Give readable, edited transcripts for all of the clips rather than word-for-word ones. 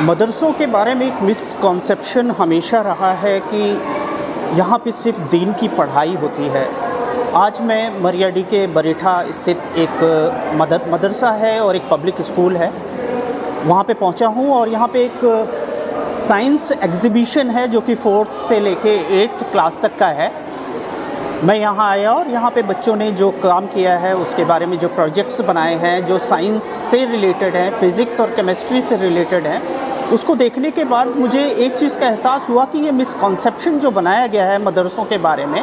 मदरसों के बारे में एक मिसकॉन्सेप्शन हमेशा रहा है कि यहाँ पे सिर्फ दीन की पढ़ाई होती है। आज मैं मरियाडी के बरेठा स्थित एक मदरसा है और एक पब्लिक स्कूल है, वहाँ पे पहुँचा हूँ और यहाँ पे एक साइंस एग्ज़िबिशन है जो कि 4th से लेके 8th क्लास तक का है। मैं यहाँ आया और यहाँ पे बच्चों ने जो काम किया है उसके बारे में, जो प्रोजेक्ट्स बनाए हैं जो साइंस से रिलेटेड हैं, फिज़िक्स और केमिस्ट्री से रिलेटेड हैं, उसको देखने के बाद मुझे एक चीज़ का एहसास हुआ कि ये मिसकॉन्सेप्शन जो बनाया गया है मदरसों के बारे में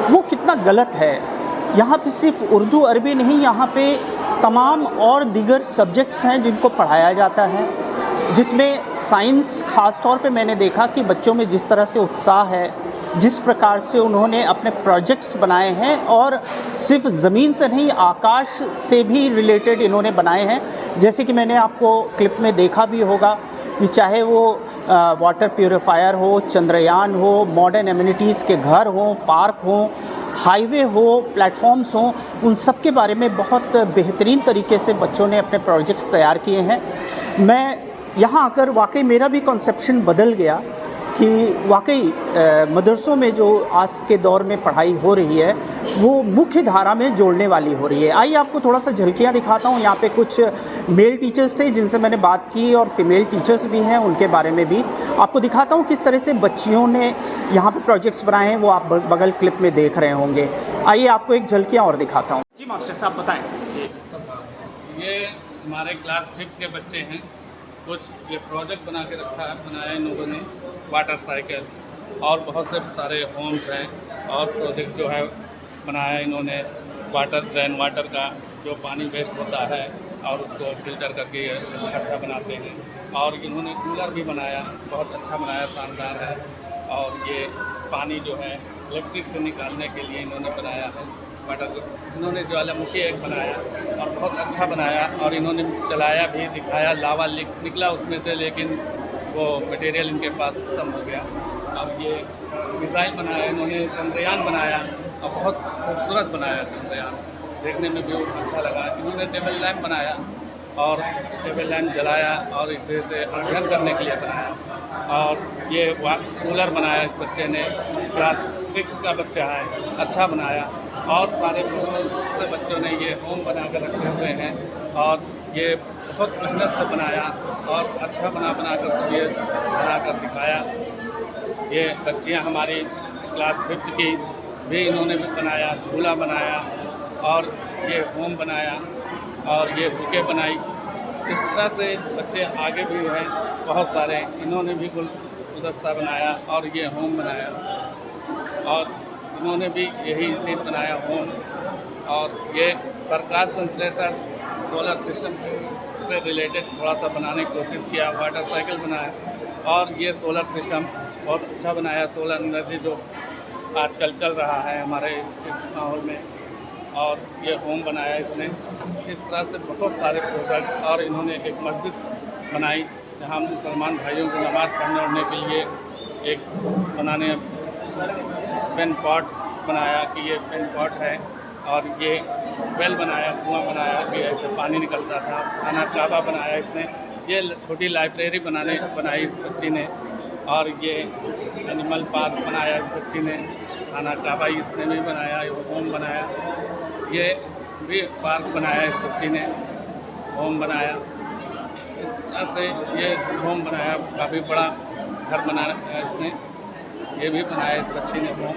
वो कितना गलत है। यहाँ पे सिर्फ उर्दू अरबी नहीं, यहाँ पे तमाम और दीगर सब्जेक्ट्स हैं जिनको पढ़ाया जाता है, जिसमें साइंस ख़ास तौर पे मैंने देखा कि बच्चों में जिस तरह से उत्साह है, जिस प्रकार से उन्होंने अपने प्रोजेक्ट्स बनाए हैं और सिर्फ ज़मीन से नहीं आकाश से भी रिलेटेड इन्होंने बनाए हैं। जैसे कि मैंने आपको क्लिप में देखा भी होगा कि चाहे वो वाटर प्यूरिफायर हो, चंद्रयान हो, मॉडर्न एमिनिटीज़ के घर हों, पार्क हों, हाईवे हो, प्लेटफॉर्म्स हों, उन सब के बारे में बहुत बेहतरीन तरीके से बच्चों ने अपने प्रोजेक्ट्स तैयार किए हैं। मैं यहाँ आकर वाकई मेरा भी कॉन्सेप्शन बदल गया कि वाकई मदरसों में जो आज के दौर में पढ़ाई हो रही है वो मुख्य धारा में जोड़ने वाली हो रही है। आइए आपको थोड़ा सा झलकियाँ दिखाता हूँ। यहाँ पे कुछ मेल टीचर्स थे जिनसे मैंने बात की और फीमेल टीचर्स भी हैं, उनके बारे में भी आपको दिखाता हूँ किस तरह से बच्चियों ने यहाँ पे प्रोजेक्ट्स बनाए हैं, वो आप बगल क्लिप में देख रहे होंगे। आइए आपको एक झलकियाँ और दिखाता हूँ। जी मास्टर साहब बताएँ। जी, ये हमारे क्लास 5th के बच्चे हैं। कुछ ये प्रोजेक्ट बनाया इन लोगों ने, वाटर साइकिल और बहुत से सारे होम्स हैं और प्रोजेक्ट जो है बनाया इन्होंने रेन वाटर का, जो पानी वेस्ट होता है और उसको फिल्टर करके अच्छा बनाते हैं। और इन्होंने कूलर भी बनाया, बहुत अच्छा बनाया, शानदार है। और ये पानी जो है इलेक्ट्रिक से निकालने के लिए इन्होंने बनाया है वाटर। इन्होंने ज्वालामुखी एक बनाया और बहुत अच्छा बनाया और इन्होंने चलाया भी, दिखाया, लावा निकला उसमें से, लेकिन वो मटेरियल इनके पास ख़त्म हो गया। अब ये मिसाइल बनाया इन्होंने, चंद्रयान बनाया और बहुत खूबसूरत बनाया चंद्रयान, देखने में भी अच्छा लगा। इन्होंने टेबल लैंप बनाया और टेबल लैंप जलाया और इसे अध्ययन करने के लिए बनाया। और ये कूलर बनाया इस बच्चे ने, क्लास 6 का बच्चा है, अच्छा बनाया। और सारे से बच्चों ने ये होम बना कर रखे हुए हैं और ये बहुत मेहनत से बनाया और अच्छा बना कर सब ये बना कर दिखाया। ये बच्चियां हमारी क्लास 5th की भी इन्होंने भी बनाया, झूला बनाया और ये होम बनाया और ये बुके बनाई। इस तरह से बच्चे आगे भी हैं बहुत सारे, इन्होंने भी गुलदस्ता बनाया और ये होम बनाया और इन्होंने भी यही चीज़ बनाया होम। और ये प्रकाश संश्लेषण सोलर सिस्टम से रिलेटेड थोड़ा सा बनाने की कोशिश किया, वाटर साइकिल बनाया और ये सोलर सिस्टम बहुत अच्छा बनाया। सोलर एनर्जी जो आजकल चल रहा है हमारे इस माहौल में, और ये होम बनाया इसने। इस तरह से बहुत सारे प्रोजेक्ट। और इन्होंने एक मस्जिद बनाई जहाँ मुसलमान भाइयों को नमाज़ पढ़ने उड़ने के लिए एक पेन पॉट बनाया कि ये पेन पॉट है, और ये वेल बनाया, कुआं बनाया कि ऐसे पानी निकलता था। खाना काबा बनाया इसने। ये छोटी लाइब्रेरी बनाई इस बच्ची ने। और ये एनिमल पार्क बनाया इस बच्ची ने। खाना काबा इसने भी बनाया, ये होम बनाया। ये भी पार्क बनाया इस बच्ची ने, होम बनाया। इस तरह से ये होम बनाया, काफ़ी बड़ा घर बनाया इसने, ये भी बनाया इस बच्ची ने होम।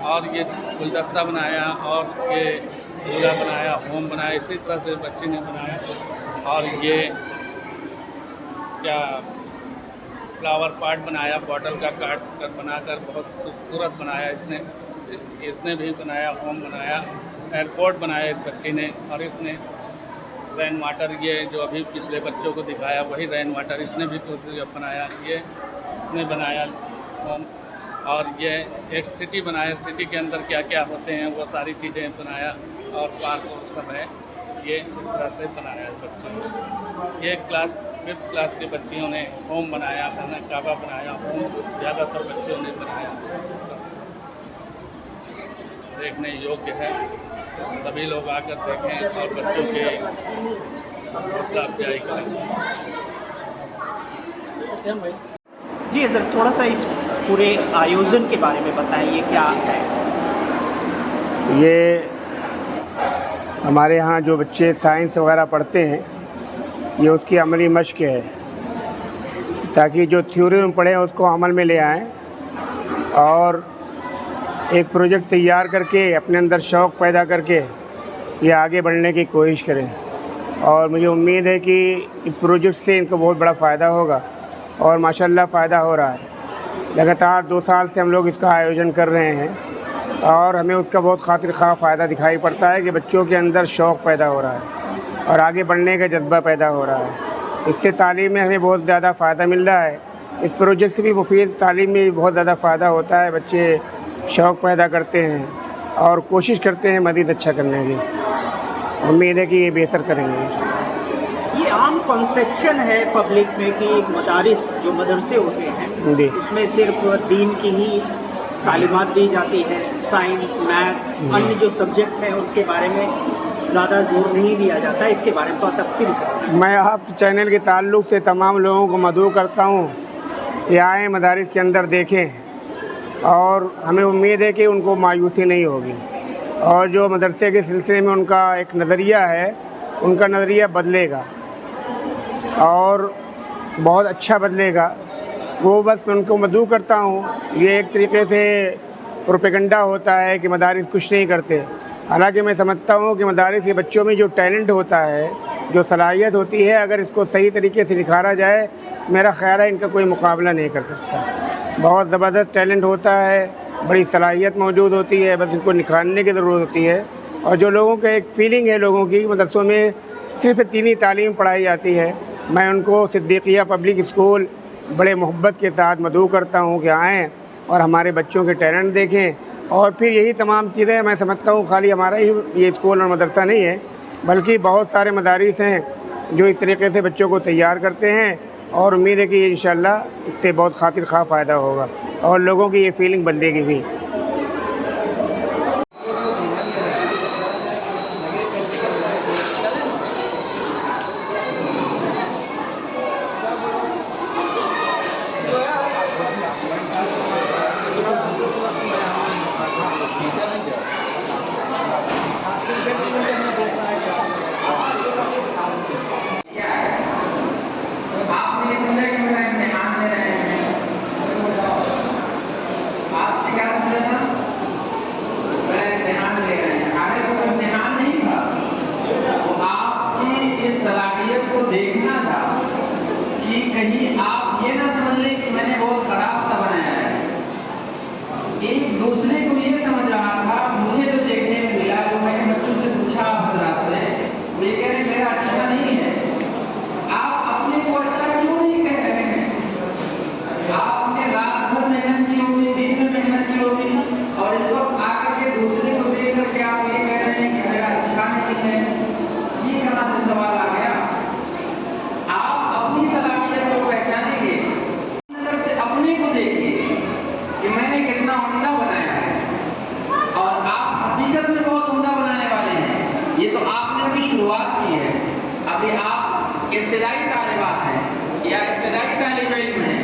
और ये गुलदस्ता बनाया और ये झूला बनाया, होम बनाया, इसी तरह से बच्ची ने बनाया। और ये क्या फ्लावर पॉट बनाया, बॉटल का काट कर बनाकर बहुत खूबसूरत बनाया इसने भी बनाया, होम बनाया। एयरपोर्ट बनाया इस बच्ची ने। और इसने रेन वाटर, ये जो अभी पिछले बच्चों को दिखाया वही रेन वाटर इसने भी बनाया, ये इसने बनाया होम। और ये एक सिटी बनाया, सिटी के अंदर क्या क्या होते हैं वो सारी चीज़ें बनाया और पार्क और सब है। ये इस तरह से बनाया इस बच्चे ने। ये क्लास 5th क्लास के बच्चियों ने होम बनाया, खाना काबा बनाया, होम ज़्यादातर बच्चों ने बनाया। इस तरह से देखने योग्य है, सभी लोग आकर देखें और बच्चों के हौसला अफजाई करें। जी सर, थोड़ा सा इस पूरे आयोजन के बारे में बताइए, क्या है? ये हमारे यहाँ जो बच्चे साइंस वगैरह पढ़ते हैं, ये उसकी अमली मश्क है, ताकि जो थ्योरी में पढ़े उसको अमल में ले आएँ और एक प्रोजेक्ट तैयार करके अपने अंदर शौक़ पैदा करके ये आगे बढ़ने की कोशिश करें। और मुझे उम्मीद है कि इस प्रोजेक्ट से इनको बहुत बड़ा फ़ायदा होगा और माशाल्लाह फ़ायदा हो रहा है। लगातार 2 साल से हम लोग इसका आयोजन कर रहे हैं और हमें उसका बहुत खातिर ख़्वाह फ़ायदा दिखाई पड़ता है कि बच्चों के अंदर शौक़ पैदा हो रहा है और आगे बढ़ने का जज्बा पैदा हो रहा है। इससे तालीम में हमें बहुत ज़्यादा फ़ायदा मिल रहा है। इस प्रोजेक्ट से भी मुफीद तालीम में भी बहुत ज़्यादा फ़ायदा होता है। बच्चे शौक़ पैदा करते हैं और कोशिश करते हैं मज़ीद अच्छा करने की। उम्मीद है कि ये बेहतर करेंगे। ये आम कॉन्सेप्शन है पब्लिक में कि मदारिस जो मदरसे होते हैं जी। उसमें सिर्फ दीन की ही तालीमात दी जाती है, साइंस, मैथ, अन्य जो सब्जेक्ट हैं उसके बारे में ज़्यादा जोर नहीं दिया जाता। इसके बारे में तो तफसील से मैं आपके चैनल के ताल्लुक़ से तमाम लोगों को मदऊ करता हूँ कि आएँ मदारिस के अंदर देखें और हमें उम्मीद है कि उनको मायूसी नहीं होगी और जो मदरसे के सिलसिले में उनका एक नज़रिया है, उनका नज़रिया बदलेगा और बहुत अच्छा बदलेगा। वो बस मैं उनको मदऊ करता हूँ। ये एक तरीके से प्रोपेगेंडा होता है कि मदारिस कुछ नहीं करते, हालांकि मैं समझता हूँ कि मदारिस के बच्चों में जो टैलेंट होता है, जो सलाहियत होती है, अगर इसको सही तरीके से निखारा जाए, मेरा ख़्याल है इनका कोई मुकाबला नहीं कर सकता। बहुत ज़बरदस्त टैलेंट होता है, बड़ी सलाहियत मौजूद होती है, बस इनको निखारने की ज़रूरत होती है। और जो लोगों का एक फ़ीलिंग है, लोगों की मदरसों में सिर्फ दीनी तालीम पढ़ाई जाती है, मैं उनको सिद्दीक़िया पब्लिक स्कूल बड़े मोहब्बत के साथ मदऊ करता हूँ कि आएँ और हमारे बच्चों के टैलेंट देखें। और फिर यही तमाम चीज़ें मैं समझता हूँ खाली हमारा ही ये स्कूल और मदरसा नहीं है, बल्कि बहुत सारे मदारिस हैं जो इस तरीके से बच्चों को तैयार करते हैं और उम्मीद है कि इंशाअल्लाह इससे बहुत खातिर ख़्वाह फ़ायदा होगा और लोगों की ये फीलिंग बदलेगी भी। देखना था कि कहीं आप ये ना समझ लें कि मैंने बहुत खराब सा बनाया है। एक दूसरे को ये समझ रहा था, मुझे जो देखने में मिला, जो मैंने बच्चों से पूछा क्लास में, वो ये कह रहे मेरा अच्छा नहीं है। आप अपने को अच्छा क्यों नहीं कह रहे हैं? आपने रात भर मेहनत की होगी, दिन में मेहनत की होगी और इस वक्त आकर के दूसरे को देख करके आप ये कह रहे हैं कि मेरा अच्छा नहीं है। ये कहाँ से सवाल आ गया? अपनी सलाहियत को पहचानेंगे, नजर से अपने को देखिए कि मैंने कितना उम्दा बनाया है और आप हकीकत में बहुत उम्दा बनाने वाले हैं। ये तो आपने अभी शुरुआत की है, अभी आप इब्तिदाई तालिबात हैं या इब्तिदाई तालिब इल्म हैं।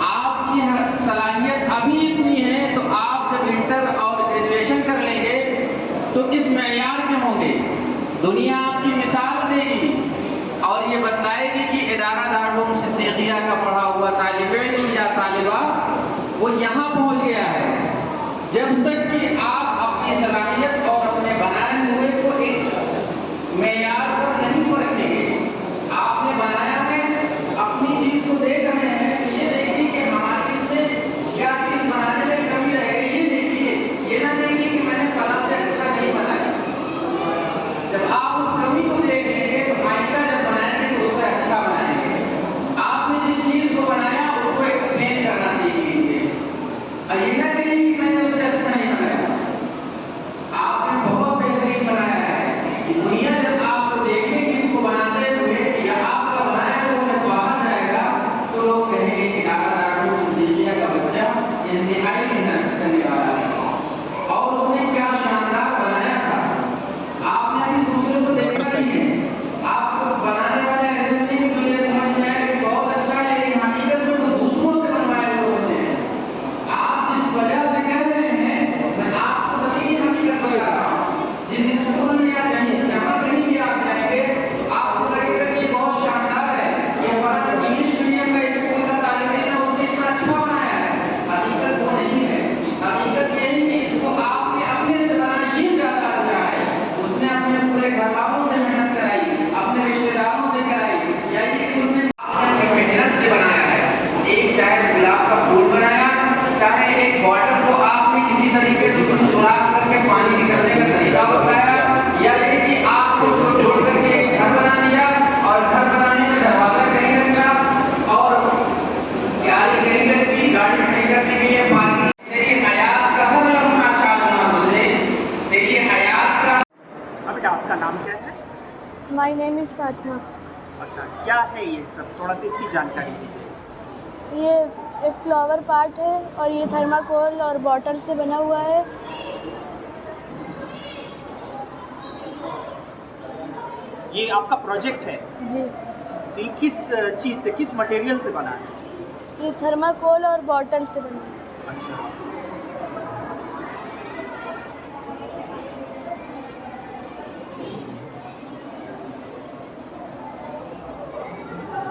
आपकी सलाहियत अभी इतनी है तो आप जब इंटर और ग्रेजुएशन कर लेंगे तो किस मेयार के होंगे, दुनिया आपकी मिसाल देगी और ये बताएगी कि इदारा दारुल सिद्दीकिया का पढ़ा हुआ तालिब इल्म या तालिबा वो यहाँ पहुँच गया है। जब तक कि आप अपनी सलाहियत और अपने बनाए हुए को एक मेयार पर नहीं रखेंगे, आपने बनाया है, अपनी चीज को देख रहे हैं, ये देखिए कि हमारी इसमें क्या चीज बनाने में कमी रहेगी। ये देखिए, ये ना देखिए कि मैंने फला से अच्छा नहीं बनाया। जब आप उस कमी को देखेंगे तो आइंदा जब बनाएंगे तो उसे अच्छा बनाएंगे। आपने जिस चीज को बनाया उसको एक्सप्लेन करना सीख लीजिए और ये ना कहिए कि मैंने उसे अच्छा नहीं बनाया। आपने बहुत बेहतरीन बनाया है कि दुनिया जब आपको देखेगी इसको बनाते हुए या आपका बनाया हुआ जब बाहर जाएगा तो लोग कहेंगे कि सिद्दीकिया का बच्चा इंतहाई मेहनत करने वाला है और उसने क्या शानदार बनाया था। आपने अभी दूसरे को देखा नहीं है, आपको बनाने वाले ऐसे नहीं जो ये समझ में आए कि बहुत अच्छा है, लेकिन हकीकत में नेम इज़ फातिमा। अच्छा, क्या है ये सब, थोड़ा सा इसकी जानकारी दीजिए। ये एक फ्लावर पार्ट है और ये थर्माकोल और बॉटल से बना हुआ है। ये आपका प्रोजेक्ट है, जी, तो ये किस चीज़ से, किस मटेरियल से बना है? ये थर्माकोल और बॉटल से बना है। अच्छा,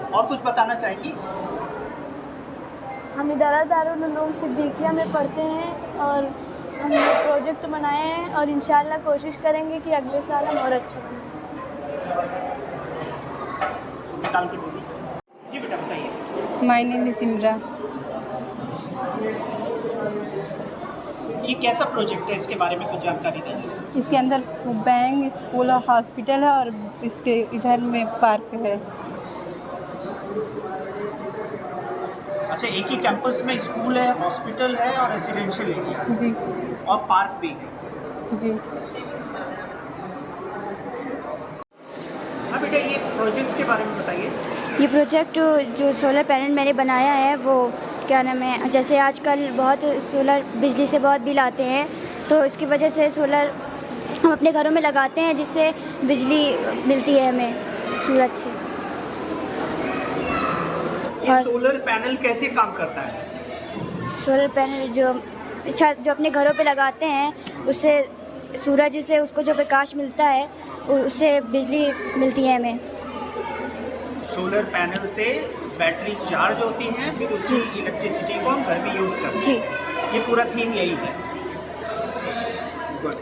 और कुछ बताना चाहेंगी? हम इदारा दारुल उलूम सिद्दीकिया में पढ़ते हैं और हमने प्रोजेक्ट बनाए हैं और इंशाल्लाह कोशिश करेंगे कि अगले साल हम और अच्छा बनाएं। निकाल के दीजिए। जी बेटा बताइए। My name is Imra. ये कैसा प्रोजेक्ट है, इसके बारे में कुछ जानकारी दीजिए। इसके अंदर बैंक, स्कूल और हॉस्पिटल है और इसके इधर में पार्क है। अच्छा, एक ही कैंपस में स्कूल है, हॉस्पिटल है और रेसिडेंशियल एरिया है। जी और पार्क भी है। जी। हाँ बेटा, ये प्रोजेक्ट के बारे में बताइए। ये प्रोजेक्ट जो सोलर पैनल मैंने बनाया है वो क्या नाम है, जैसे आजकल बहुत सोलर बिजली से बहुत बिल आते हैं, तो इसकी वजह से सोलर हम अपने घरों में लगाते हैं जिससे बिजली मिलती है हमें सूरज से। ये सोलर पैनल कैसे काम करता है? सोलर पैनल जो अपने घरों पे लगाते हैं उससे सूरज से उसको जो प्रकाश मिलता है उससे बिजली मिलती है हमें। सोलर पैनल से बैटरी चार्ज होती हैं, फिर उसी इलेक्ट्रिसिटी को हम घर में यूज़ करते हैं। जी, ये पूरा थीम यही है। गुड।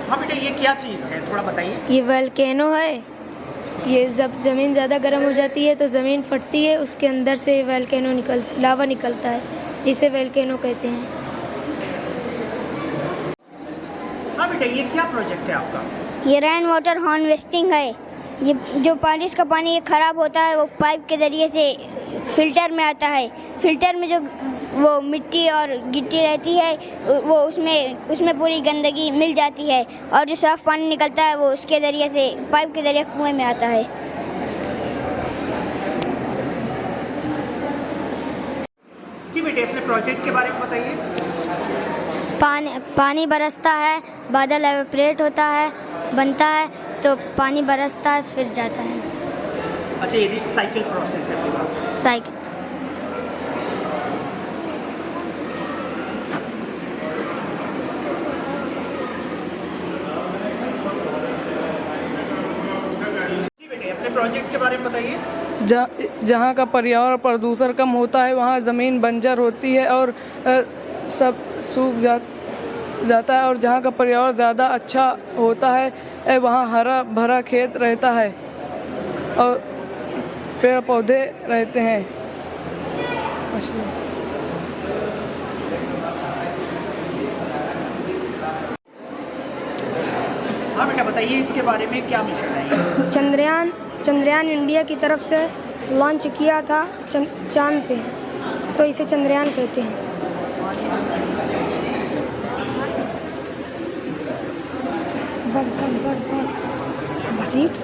हाँ बेटा, ये क्या चीज़ है, थोड़ा बताइए। ये वोल्केनो है। ये जब ज़मीन ज़्यादा गर्म हो जाती है तो ज़मीन फटती है, उसके अंदर से लावा निकलता है, जिसे वोल्केनो कहते हैं। हाँ बेटा, ये क्या प्रोजेक्ट है आपका? ये रेन वाटर हार्वेस्टिंग है। ये जो बारिश का पानी ये ख़राब होता है वो पाइप के ज़रिए से फ़िल्टर में आता है। फ़िल्टर में जो वो मिट्टी और गिट्टी रहती है वो उसमें पूरी गंदगी मिल जाती है और जो साफ़ पानी निकलता है वो उसके ज़रिए से पाइप के ज़रिए कुएं में आता है। जी बेटे, अपने प्रोजेक्ट के बारे में बताइए। पानी बरसता है, बादल एवेपोरेट होता है, बनता है, तो पानी बरसता है फिर जाता है। अच्छा, ये साइकिल प्रोसेस है पूरा। साइकिल। जी बेटे, अपने प्रोजेक्ट के बारे में बताइए। जहाँ का पर्यावरण प्रदूषण कम होता है वहाँ ज़मीन बंजर होती है और सब सूख जाता है, और जहाँ का पर्यावरण ज़्यादा अच्छा होता है वहाँ हरा भरा खेत रहता है और पेड़ पौधे रहते हैं। हाँ बेटा बताइए, इसके बारे में क्या मिशन है ये? चंद्रयान इंडिया की तरफ से लॉन्च किया था चांद पे, तो इसे चंद्रयान कहते हैं। बस घसीट।